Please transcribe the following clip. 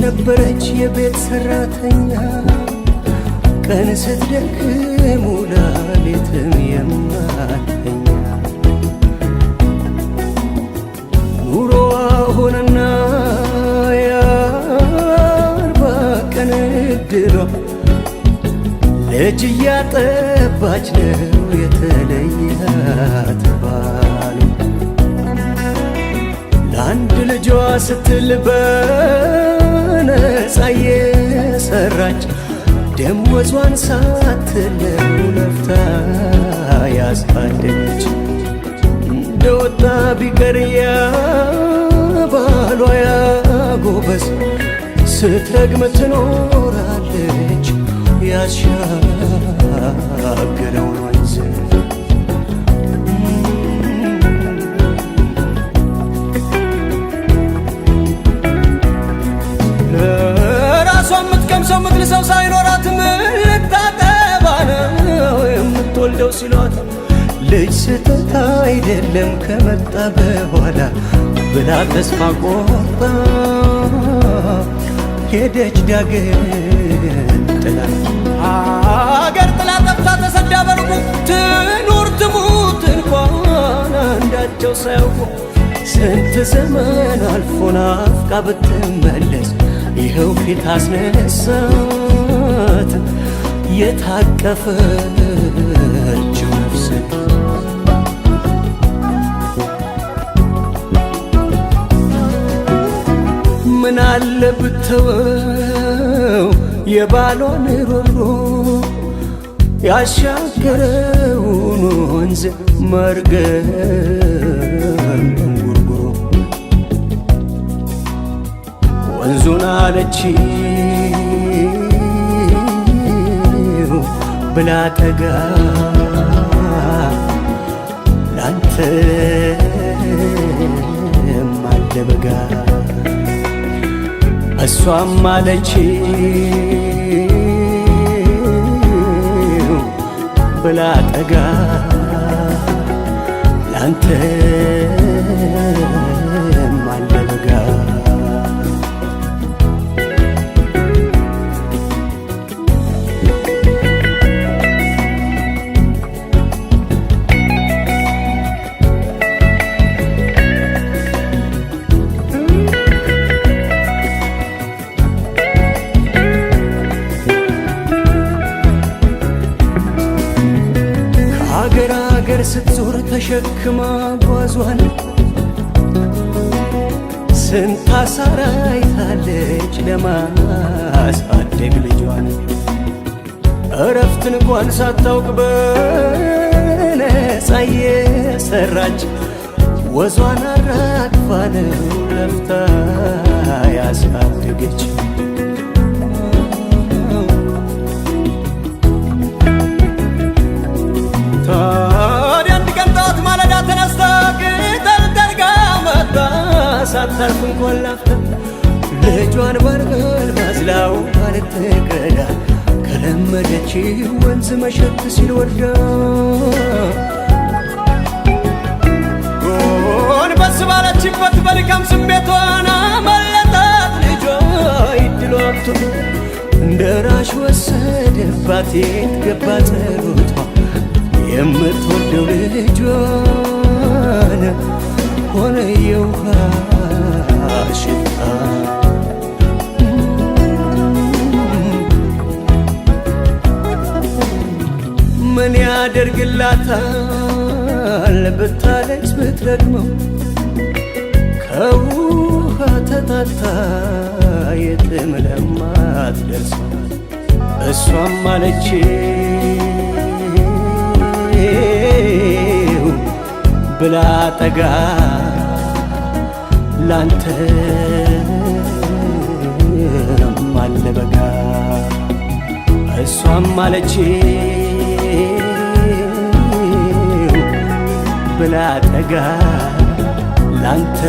ነበረች የቤት ሰራተኛ ቀን ስትደክም ውላ ሌትም የማትተኛ ኑሮዋ ሆነና የአርባ ቀን ዕድሏ ልጅ እያጠባች ነው የተለያት ባሏ ለአንድ ልጇ ስትል በነፃ የሰራች ደሞዟን ሳትለው ለፍታ ያሳደገች እንደወጣ ቢቀር ያ ባሏ ያ ጎበዝ ስትረግም ትኖራለች ያሻገረውን ወንዝ ለራሷ የምትቀምሰው ምትልሰው ሳይኖራት ምን ልታጠባ ነው የምትወልደው ሲሏት ልጅ ስህተት አይደለም ከመጣ በኋላ ብላ ተስፋ ቆርጣ ሄደች ዳግም ጥላ አገር ጥላ ጠፍታ ተሰዳ በርቁ ትኑር ትሙት እንኳን አንዳቸው ሳያውቁ ስንት ዘመን አልፎ ናፍቃ ብትመለስ ይኸው ፊት አስነሳት የታቀፈችው ነፍስ ምን አለ ብተወው የባሏን ሮሮ ያሻገረውን ወንዝ መርገም ጉርጉሮ ወንዙን አለችው ብላ ጠጋ ላንተም አለ በጋ እሷም አለችው ብላ ጠጋ ላንተም አለ በጋ አገር ስትዞር ተሸክማ ጓዟን ስንት አሳራ አይታለች ለማሳደግ ልጇን እረፍት እንኳን ሳታውቅ በነፃ የሰራች ወዟን አራግፋ ነው ለፍታ ያሳደገች ሳታርፍ እንኳን ላፍታ ልጇን በርገል ባዝላው አልትቀዳ ከለመደች ወንዝ መሸት ሲል ወርዳ ጎንበስ ባለችበት በልካም ስሜቷን አመለጣት ልጇ ይድሏቱ እንደራሽ ወሰደባት የት ገባ ጸሎቷ የምትወደው ልጇን ሆነ የውሃ ሽታ ምን ያደርግላታል ብታለቅስ ብትረግመው ከውሃ ተጣታ የትም ለማትደርሰው እሷም አለችው ብላ ጠጋ ላንተም አለ በጋ እሷም አለችው ብላ ጠጋ ላንተ